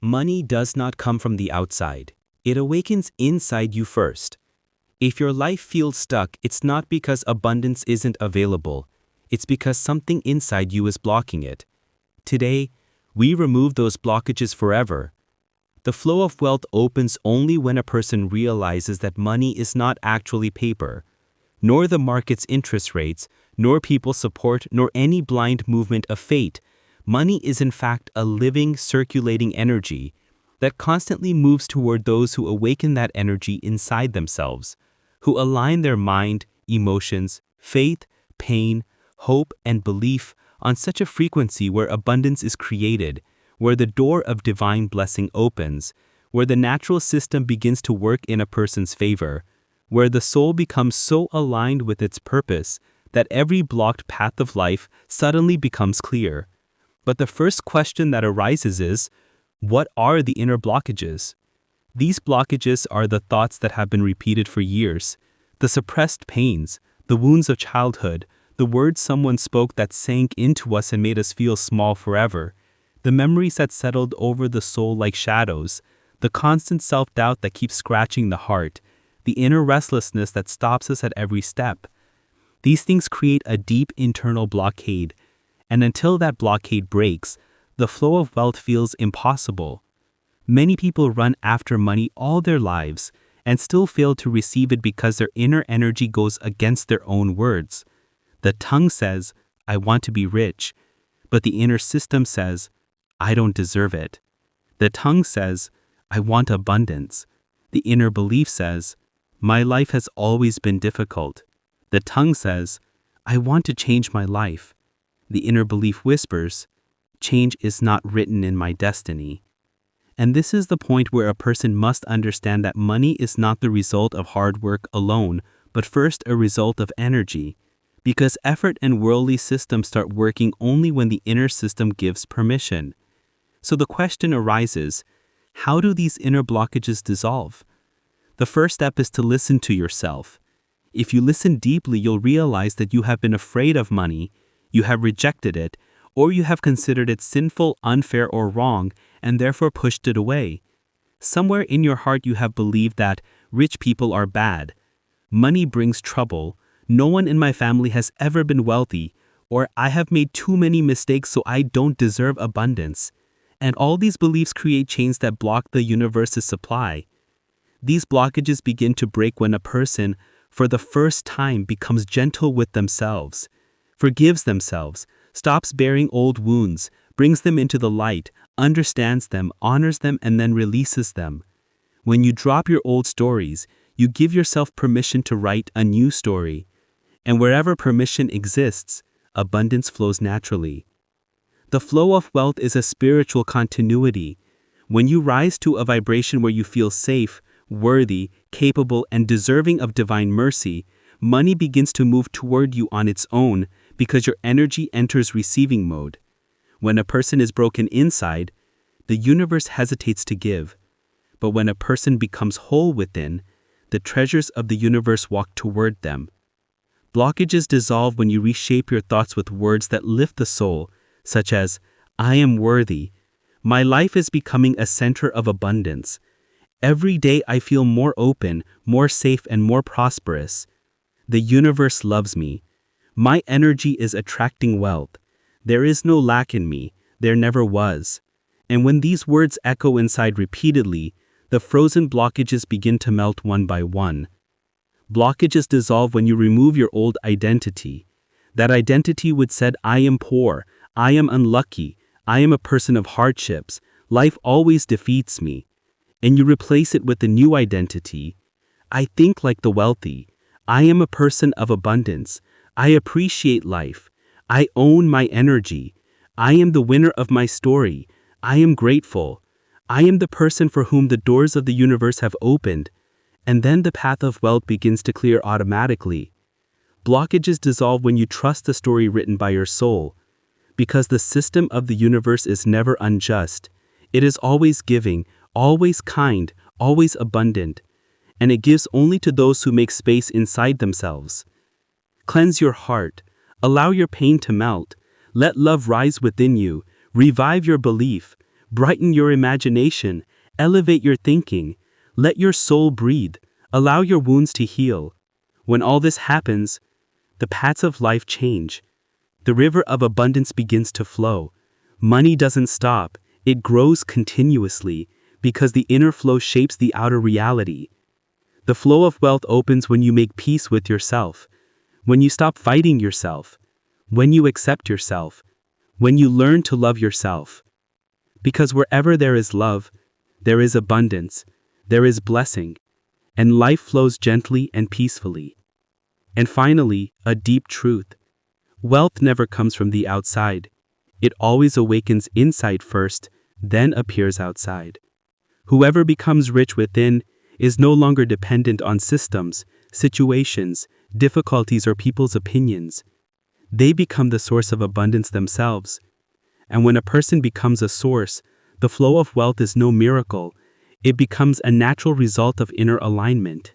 Money does not come from the outside. It awakens inside you first. If your life feels stuck, it's not because abundance isn't available. It's because something inside you is blocking it. Today, we remove those blockages forever. The flow of wealth opens only when a person realizes that money is not actually paper, nor the market's interest rates, nor people's support, nor any blind movement of fate. Money is in fact a living, circulating energy that constantly moves toward those who awaken that energy inside themselves, who align their mind, emotions, faith, pain, hope, and belief on such a frequency where abundance is created, where the door of divine blessing opens, where the natural system begins to work in a person's favor, where the soul becomes so aligned with its purpose that every blocked path of life suddenly becomes clear. But the first question that arises is, what are the inner blockages? These blockages are the thoughts that have been repeated for years, the suppressed pains, the wounds of childhood, the words someone spoke that sank into us and made us feel small forever, the memories that settled over the soul like shadows, the constant self-doubt that keeps scratching the heart, the inner restlessness that stops us at every step. These things create a deep internal blockade, and until that blockade breaks, the flow of wealth feels impossible. Many people run after money all their lives and still fail to receive it because their inner energy goes against their own words. The tongue says, I want to be rich, but the inner system says, I don't deserve it. The tongue says, I want abundance. The inner belief says, my life has always been difficult. The tongue says, I want to change my life. The inner belief whispers, change is not written in my destiny. And this is the point where a person must understand that money is not the result of hard work alone, but first a result of energy. Because effort and worldly systems start working only when the inner system gives permission. So the question arises, how do these inner blockages dissolve? The first step is to listen to yourself. If you listen deeply, you'll realize that you have been afraid of money, you have rejected it, or you have considered it sinful, unfair, or wrong, and therefore pushed it away. Somewhere in your heart you have believed that rich people are bad. Money brings trouble. No one in my family has ever been wealthy, or I have made too many mistakes so I don't deserve abundance. And all these beliefs create chains that block the universe's supply. These blockages begin to break when a person, for the first time, becomes gentle with themselves, forgives themselves, stops bearing old wounds, brings them into the light, understands them, honors them, and then releases them. When you drop your old stories, you give yourself permission to write a new story. And wherever permission exists, abundance flows naturally. The flow of wealth is a spiritual continuity. When you rise to a vibration where you feel safe, worthy, capable, and deserving of divine mercy, money begins to move toward you on its own because your energy enters receiving mode. When a person is broken inside, the universe hesitates to give. But when a person becomes whole within, the treasures of the universe walk toward them. Blockages dissolve when you reshape your thoughts with words that lift the soul, such as, I am worthy. My life is becoming a center of abundance. Every day I feel more open, more safe, and more prosperous. The universe loves me. My energy is attracting wealth. There is no lack in me. There never was. And when these words echo inside repeatedly, the frozen blockages begin to melt one by one. Blockages dissolve when you remove your old identity. That identity which said, I am poor, I am unlucky, I am a person of hardships, life always defeats me. And you replace it with a new identity. I think like the wealthy. I am a person of abundance. I appreciate life. I own my energy. I am the winner of my story. I am grateful. I am the person for whom the doors of the universe have opened. And then the path of wealth begins to clear automatically. Blockages dissolve when you trust the story written by your soul. Because the system of the universe is never unjust. It is always giving, always kind, always abundant. And it gives only to those who make space inside themselves. Cleanse your heart. Allow your pain to melt. Let love rise within you. Revive your belief. Brighten your imagination, elevate your thinking, let your soul breathe, allow your wounds to heal. When all this happens, the paths of life change. The river of abundance begins to flow. Money doesn't stop, it grows continuously, because the inner flow shapes the outer reality. The flow of wealth opens when you make peace with yourself, when you stop fighting yourself, when you accept yourself, when you learn to love yourself. Because wherever there is love, there is abundance, there is blessing, and life flows gently and peacefully. And finally, a deep truth. Wealth never comes from the outside. It always awakens inside first, then appears outside. Whoever becomes rich within is no longer dependent on systems, situations, difficulties, or people's opinions. They become the source of abundance themselves. And when a person becomes a source, the flow of wealth is no miracle. It becomes a natural result of inner alignment.